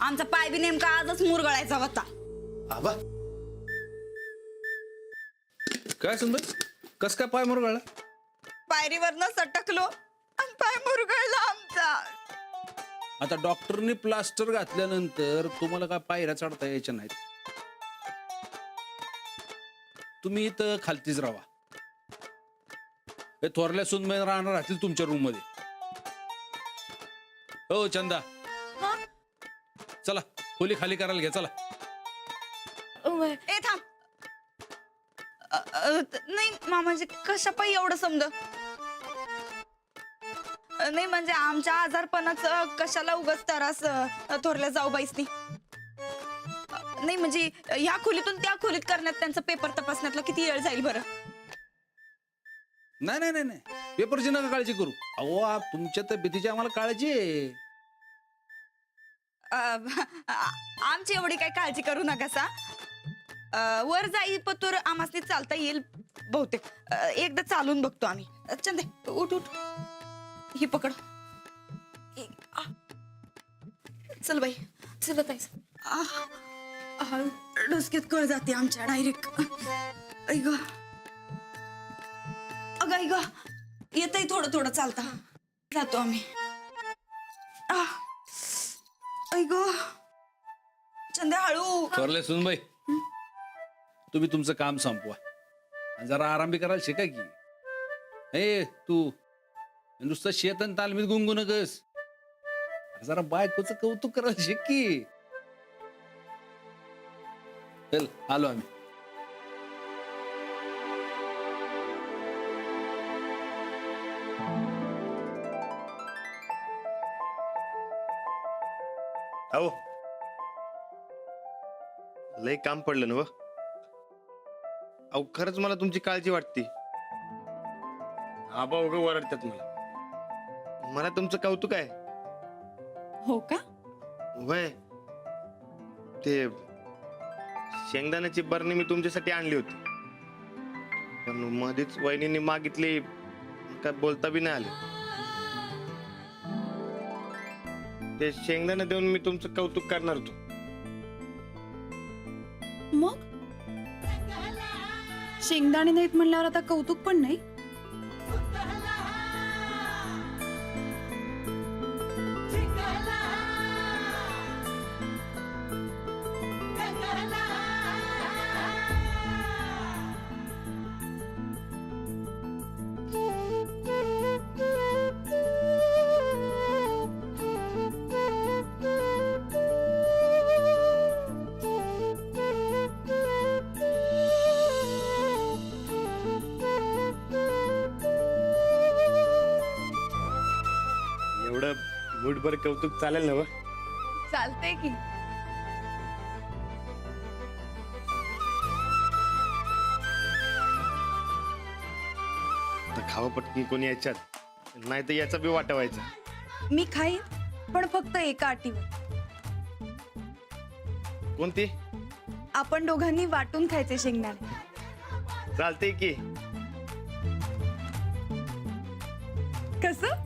आमचा पाय बी नेमका आजच मुरगळायचा होता. आबा काय सुंदर, कस काय पाय मुरगळला? पायरीवरनं सटकलो आणि पाय मुरगळला आमचा. आता डॉक्टरनी प्लास्टर घातल्यानंतर तुम्हाला काय पायऱ्या चढता यायच्या नाहीत. तुम्ही इथं खालतीच राहा. हे थोरल्या सुनमय राहणार राहतील तुमच्या रूम मध्ये. हो चंदा, हा? चला खोली खाली करायला घ्या. चला ए थांब. नाही मामाजी, कशा पायी एवढं समज? नाही म्हणजे आमच्या आजारपणाचं कशाला उगाच त्रास थोरल्या जाऊबाईसनी. नाही म्हणजे ह्या खोलीतून त्या खोलीत करण्यात त्यांचा पेपर तपासण्यातला किती वेळ जाईल बरं? नाही नाही नाही नाही, पेपरची नका काळजी करू. अहो तुमच्या तब्येतीची आम्हाला काळजी आहे. आमची एवढी काही काळजी करू नका सा. वर जाई पतूर आम्हासनी चालता येईल बहुतेक. एकदा चालून बघतो आम्ही. चंदे उठ उठ, ही पकड. चल बाई, चल ताई. डोसक्यात कळ जाते आमच्या डायरेक्ट. ऐक अगं ऐक, येतय थोडं थोडं चालता. जातो आम्ही. ऐक चंद्या, हळू. थोरल्या सुनबाई, तुम्ही तुमचं काम संपवा आणि जरा आराम बी करायला शिका की. हे तू नुसतं शेत आणि तालमीत गुंगू नकस, जरा बायकोचं कौतुक करायला शिक की. चल आलो आम्ही. अहो लय काम पडलं ना व. अहो खरंच मला तुमची काळजी वाटते. आबा उगा ओरडतात मला. मला तुमचं कौतुक आहे. हो का? वय ते शेंगदाण्याची बरणी मी तुमच्यासाठी आणली होती, पण मध्येच वहिनीने मागितली, काय बोलता बी नाही आले. ते शेंगदाणे देऊन मी तुमचं कौतुक करणार होतो. मग शेंगदाणे नाहीत म्हणल्यावर आता कौतुक पण नाही? एवढं मुठभर कौतुक चालेल ना व? चालतंय की. तर खावं पटकन कोणी याच्यात, नाही तर याचा बी वाटा व्हायचा. मी खाईन, पण फक्त एका अटीवर. कोणती? आपण दोघांनी वाटून खायचे शेंगदाणे. चालते की. कसं?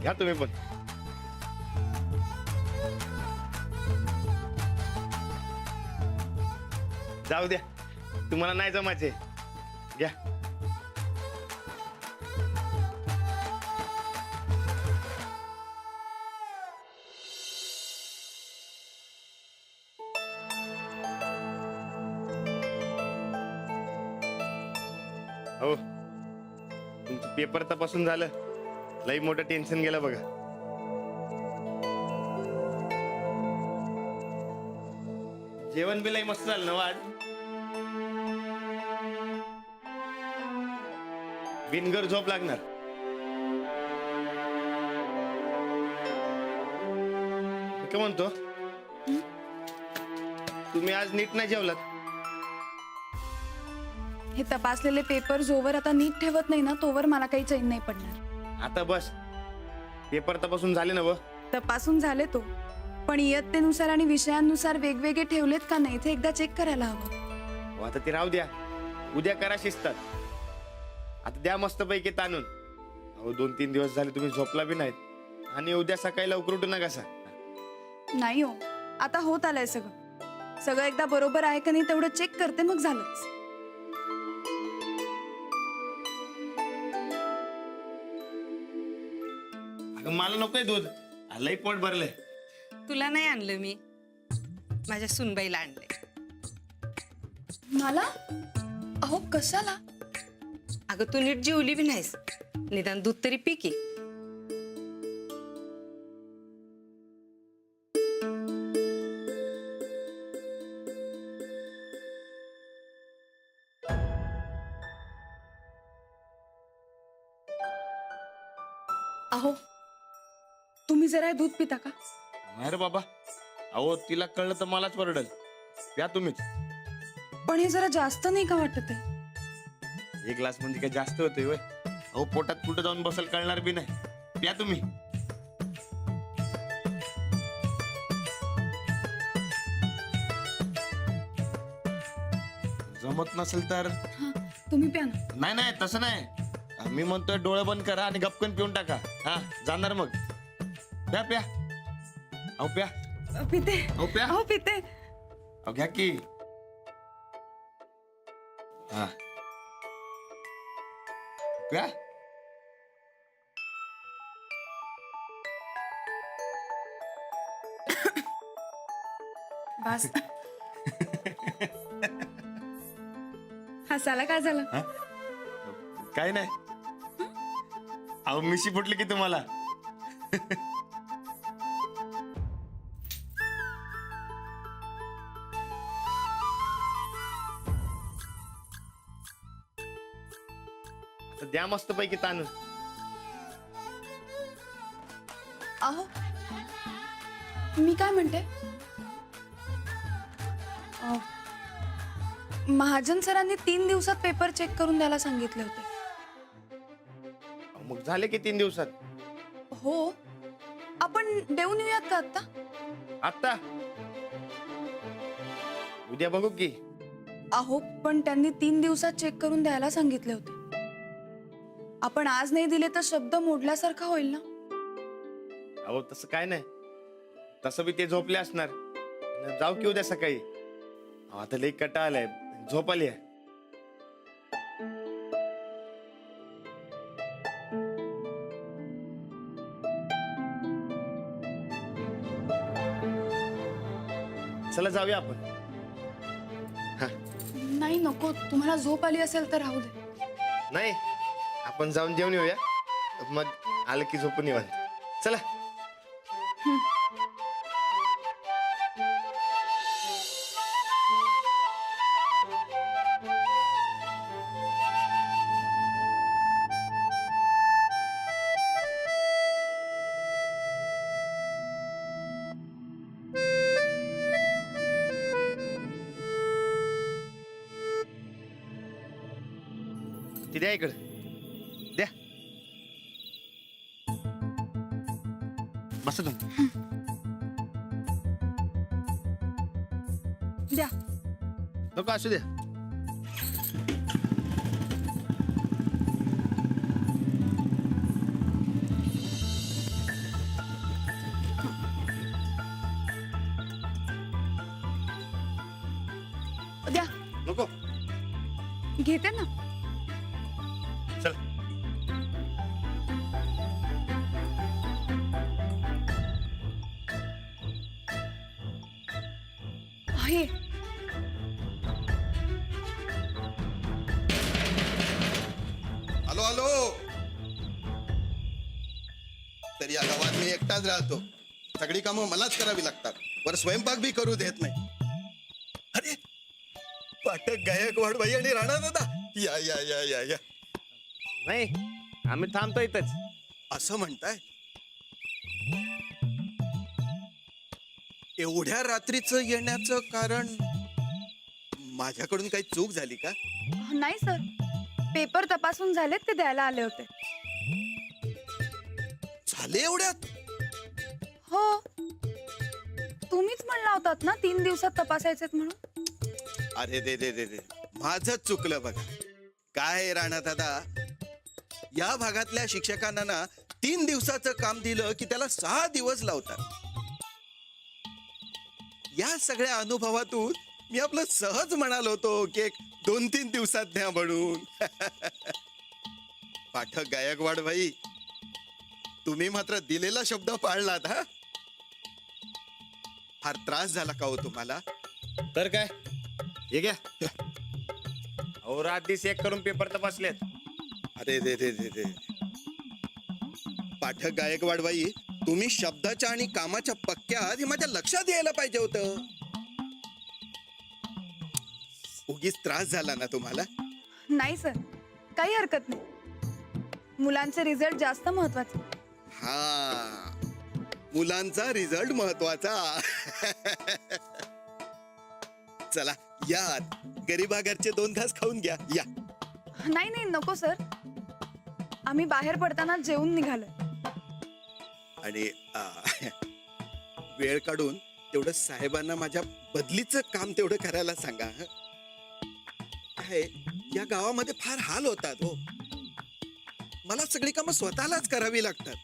घ्या तुम्ही पण. जाऊ द्या, तुम्हाला नाही जमायचे. घ्या. हो, तुमचं पेपर तपासून झालं. लई मोठं टेन्शन गेलं बघा. जेवण बी लई मस्त झालं ना वाढ. बिनगर झोप लागणार. मी काय म्हणतो, तुम्ही आज नीट नाही जेवलात. हे तपासलेले पेपर जोवर आता नीट ठेवत नाही ना, तोवर मला काही चैन नाही पडणार. आता बस, पेपर तपासून झाले ना व? तपासून झाले तो, पण इयत्तेनुसार आणि विषयांनुसार वेगवेगळे ठेवलेत का नाही ते एकदा चेक करायला हवं. आता ते राहू द्या, उद्या करा शिस्तात. आता द्या मस्त पैकी ताणून. अहो 2-3 दिवस झाले तुम्ही झोपला बी नाहीत. आणि उद्या सकाळी लवकर उठू नका सा. नाही हो, आता होत आलंय सगळं एकदा बरोबर आहे का नाही तेवढं चेक करते, मग झालंच. अगं मला नकोय दूध, लई पोट भरलंय. तुला नाही आणलं मी, माझ्या सुनबाईला आणलंय. मला अहो कशाला? अगं तू नीट जेवली बी नाहीस, निदान दूध तरी पी की. अहो तुम्ही जरा हे दूध पिता का? नाही रे बाबा, अहो तिला कळलं तर मलाच वरडल. प्या तुम्हीच. पण हे जरा जास्त नाही का वाटत आहे? 1 ग्लास म्हणजे काय जास्त होतोय वय? अहो पोटात कुठं जाऊन बसल कळणार बी नाही. प्या तुम्ही. जमत नसेल तर हा, तुम्ही प्या ना. नाही नाही तसं नाही. मी म्हणतोय डोळे बंद करा आणि गपकन पिऊन टाका. हा जाणार मग. प्या प्या. अहो प्या. पिते. अहो प्या. अहो पिते. अहो घ्या की. हा प्या. बस. हसायला काय झालं? काय नाही. अहो मिशी फुटली की तुम्हाला. आता द्या मस्त पैकी ताणून. अहो मी काय म्हणते, महाजन सरांनी 3 दिवसात पेपर चेक करून द्यायला सांगितले होते. मग झाले की 3 दिवसात. हो, आपण देऊन येऊयात का आता? आता उद्या बघू की. अहो पण त्यांनी 3 दिवसात चेक करून द्यायला सांगितले होते. आपण आज नाही दिले तर शब्द मोडल्यासारखा होईल ना. अहो तसं काय नाही. तसं बी ते झोपले असणार. जाऊ की उद्या सकाळी. अहो, आता लई कटा आलाय. झोप आली आहे. चला जाऊया आपण. नाही नको, तुम्हाला झोप आली असेल तर राहू दे. नाही आपण जाऊन जेवण येऊया, मग आलं की झोपून येऊ. चला. ती द्या इकडे. द्या. बसा तुम्ही. द्या. नको असू द्या. द्या. नको. घेते ना. चल. आहे. Hello hello. तर या गावात मी एकटाच राहतो. सगळी कामं मलाच करावी लागतात. वर स्वयंपाक बी करू देत नाही. अरे पाठक गायकवाड बाई आणि राणा दादा, या या या या या. नाही आम्ही थांबतो इथंच. असं म्हणताय? एवढ्या रात्रीचं येण्याचं कारण माझ्याकडून काही चूक झाली का? नाही सर, पेपर तपासून झालेत, ते द्यायला आले होते. झाले एवढ्यात? हो, तुम्हीच म्हणला होतात ना 3 दिवसात तपासायचेत म्हणून. अरे दे दे दे दे, माझंच चुकलं बघा. काय राणा दादा, या भागातल्या शिक्षकांना ना 3 दिवसाचं काम दिलं की त्याला 6 दिवस लावतात. या सगळ्या अनुभवातून मी आपलं सहज म्हणालो होतो की एक 2-3 दिवसात द्या म्हणून. पाठक गायकवाड भाई, तुम्ही मात्र दिलेला शब्द पाळलात हा. फार त्रास झाला का हो तुम्हाला? तर काय हे घ्या. अहो रात दिस एक करून पेपर तपासलेत. अरे रे रे रे रे. पाठक गायकवाड बाई, तुम्ही शब्दाच्या आणि कामाच्या पक्क्या आहात हे माझ्या लक्षात यायला पाहिजे होतं. उगीच त्रास झाला ना तुम्हाला? नाही सर, काही हरकत नाही. मुलांचे रिझल्ट जास्त महत्वाचे. हा, मुलांचा रिझल्ट महत्वाचा. चला या आत. गरीबा घरचे 2 घास खाऊन घ्या. या. नाही नाही नको सर, आम्ही बाहेर पडताना जेवून निघालोय. आणि वेळ काढून तेवढं साहेबांना माझ्या बदलीचं काम तेवढं करायला सांगा. हं? काय या गावामध्ये फार हाल होतात हो. मला सगळी कामं स्वतःलाच करावी लागतात.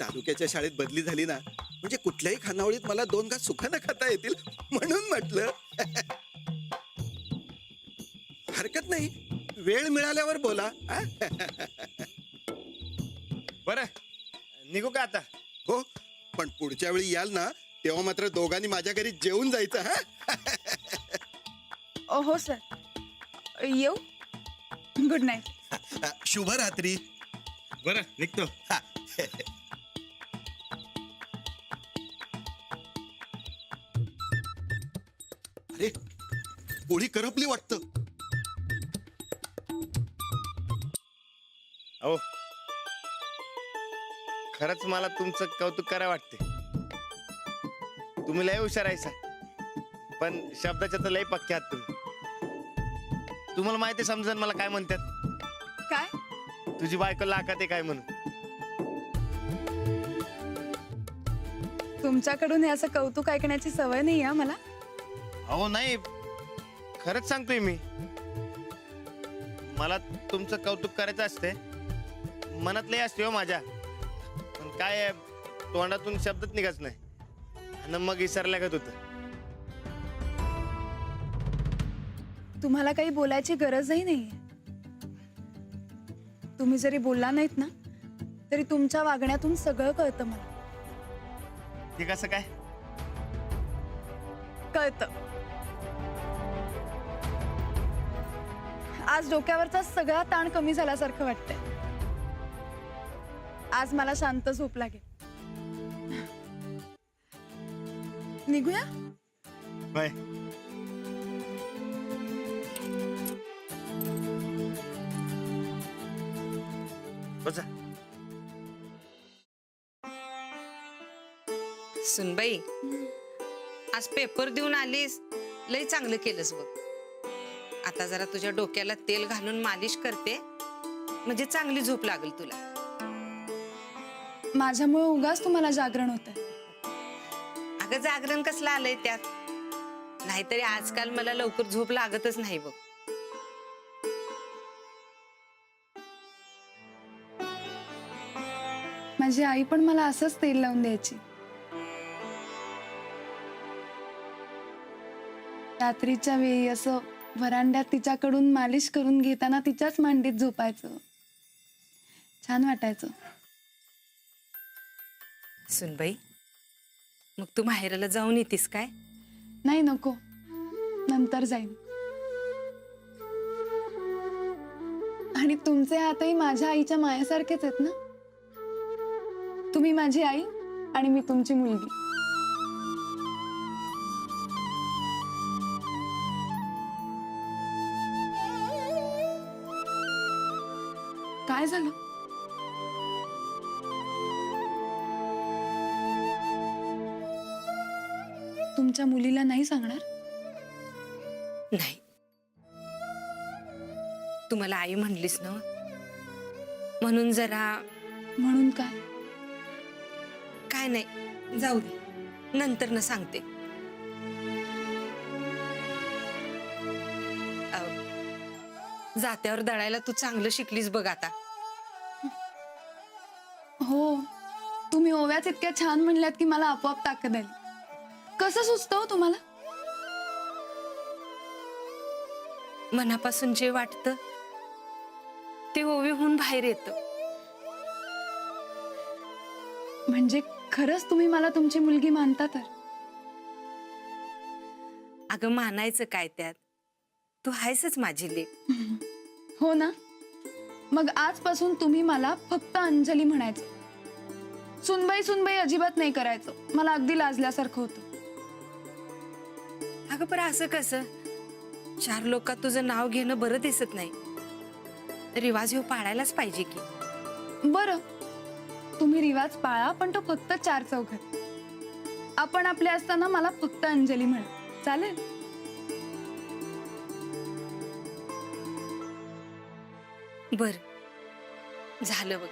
तालुक्याच्या शाळेत बदली झाली ना, म्हणजे कुठल्याही खानावळीत मला 2 घास सुखानं खाता येतील म्हणून म्हटलं. हरकत नाही, वेळ मिळाल्यावर बोला. बरं निघू का आता? हो, पण पुढच्या वेळी याल ना तेव्हा मात्र दोघांनी माझ्या घरी जेवून जायचं. हा. हो सर, येऊ. Good night. शुभरात्री. बरं निघतो. हा. अरे, पोळी करपली वाटतं. अहो खरंच मला तुमचं कौतुक करावं वाटते. तुम्ही लय हुशार आहे सा. पण शब्दाच्या तर लय पक्के आहात तुम्ही. तुम्हाला माहिती समजेल मला काय म्हणतात? काय? तुझी बायको लाखात आहे काय म्हणून. तुमच्याकडून हे असं कौतुक ऐकण्याची सवय नाही आहे मला. अहो नाही, खरंच सांगतोय मी. मला तुमचं कौतुक करायचं असते, मनात लय असते हो माझ्या. पण काय आहे, तोंडातून शब्दच निघत नाही आणि मग विसरल्यागत होतं. तुम्हाला काही बोलायची गरजही नाहीये. तुम्ही जरी बोलला नाहीत ना, तरी तुमच्या वागण्यातून सगळं कळतं मला. ते कसं काय? कळतं. आज डोक्यावरचा सगळा ताण कमी झाल्यासारखं वाटतंय. आज मला शांत झोप लागेल. निघूया? बाय. बसा. सुनबाई, आज पेपर देऊन आलीस, लय चांगलं केलंस बघ. आता जरा तुझ्या डोक्याला तेल घालून मालिश करते, म्हणजे चांगली झोप लागेल तुला. माझ्यामुळे उगाच तुम्हाला जागरण होतंय. अगं जागरण कसलं आलंय त्यात? नाहीतरी आजकाल मला लवकर झोप लागतच नाही बघ. माझी आई पण मला असंच तेल लावून द्यायची. रात्रीच्या वेळी असं व्हरांड्यात तिच्याकडून मालिश करून घेताना तिच्याच मांडीत झोपायचं. छान वाटायचं. सुनबाई, मग तू माहेराला जाऊन येतीस काय? नाही नको, नंतर जाईन. आणि तुमचे हातही माझ्या आईच्या मायासारखेच आहेत ना. तुम्ही माझी आई आणि मी तुमची मुलगी. काय झालं? तुमच्या मुलीला नाही सांगणार? नाही. तू मला आई म्हणलीस ना, म्हणून जरा. म्हणून काय? काय नाही, जाऊ दे, नंतर न सांगते. जात्यावर दळायला तू चांगलं शिकलीस बघ आता. हो, तुम्ही ओव्याच इतक्या छान म्हणल्यात की मला आपोआप ताकद आली. कसं सुचतं हो तुम्हाला? मनापासून जे वाटतं ते ओवीहून बाहेर येतं. म्हणजे खरंच तुम्ही मला तुमची मुलगी मानता तर? अगं मानायचं काय त्यात, तू आहेसच माझी लेक. हो ना. मग आजपासून तुम्ही मला फक्त अंजली म्हणायचं. सुनबाई सुनबाई अजिबात नाही करायचं, मला अगदी लाजल्यासारखं होतं. अगं पण असं कसं, 4 लोकात तुझं नाव घेणं बरं दिसत नाही. रिवाज ह्यो पाळायलाच पाहिजे की. बरं, तुम्ही रिवाज पाळा, पण तो फक्त 4 चौघात. आपण आपले असताना मला फक्त अंजली म्हणा, चालेल? बर, झालं बघ.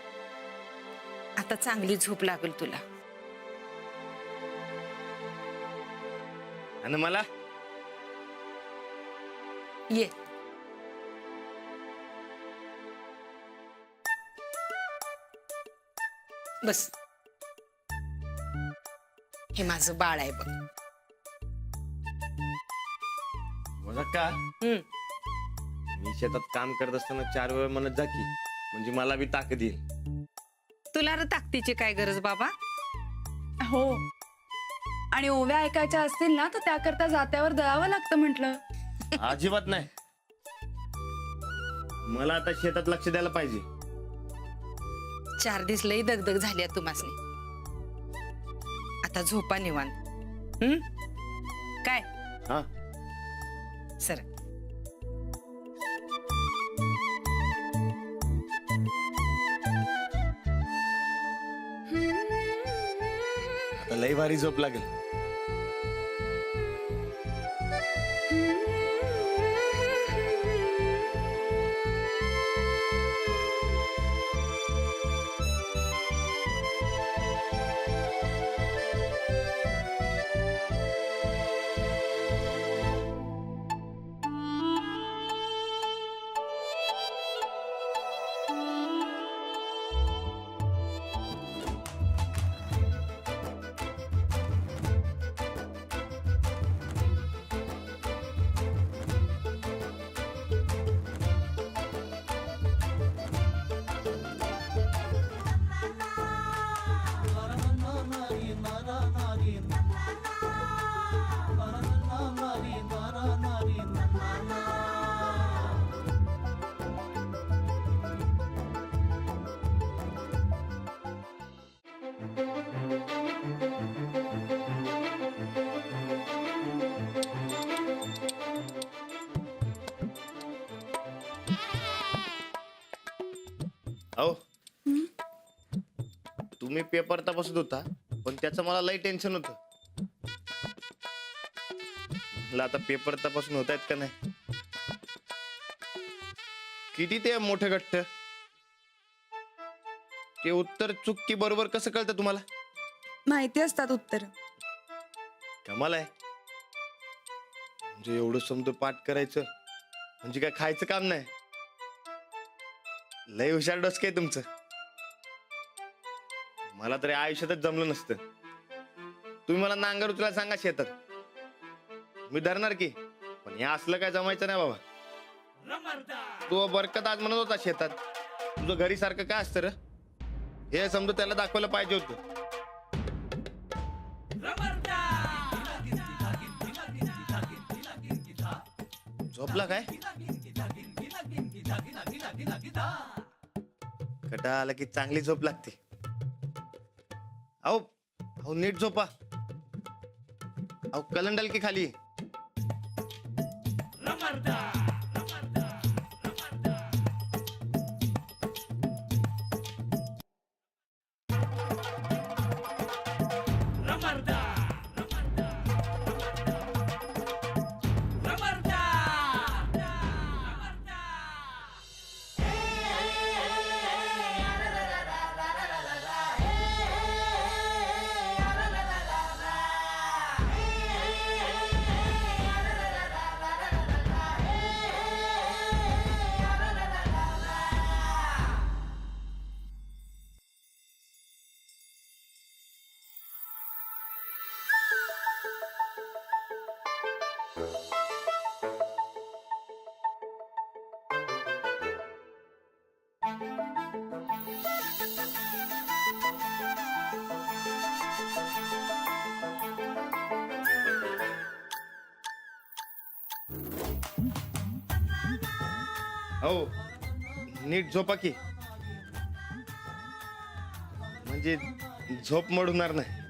आता चांगली झोप लागल तुला. आणि मला ये. बस. हे माझं बाळ आहे बघ. बघा का, मी शेतात काम करत असताना 4 वेळा म्हणत जा की, म्हणजे मला बी ताकद येईल. तुला रे ताकदीची काय गरज बाबा? हो. आणि ओव्या ऐकायच्या असतील ना, तर त्याकरता जात्यावर दळावं लागतं म्हटलं. अजिबात नाही. मला आता शेतात लक्ष द्यायला पाहिजे. 4 दिवस लई दगदग झाली तुम्हासनी. आता झोपा निवांत. काय हा, सर? आता लई भारी झोप लागेल. अहो, तुम्ही पेपर तपासत होता, पण त्याचं मला लई टेन्शन होतं. म्हटलं आता पेपर तपासून होत आहेत का नाही. किती ते मोठे गठ्ठ, ते उत्तर चूक की बरोबर कसं कळतं तुम्हाला? माहिती असतात उत्तर. कमाल आहे. म्हणजे एवढं समज पाठ करायचं म्हणजे काय खायचं काम नाही. लय हुशार डोसके आहे तुमचं. मला तरी आयुष्यातच जमलं नसतं. तुम्ही मला नांगर उचलायला सांगा शेतात, मी धरणार की, पण हे असलं काय जमायचं नाही बाबा. तू बरकत आज म्हणत होता शेतात, तुझं घरी सारखं काय असतं र? हे समजा त्याला दाखवायला पाहिजे होतं. झोपला काय? कटा आला की चांगली झोप लागते. अहो अहो नीट झोपा. अहो कलंडल की खाली. हो नीट झोपा की म्हणजे झोप मोडणार नाही.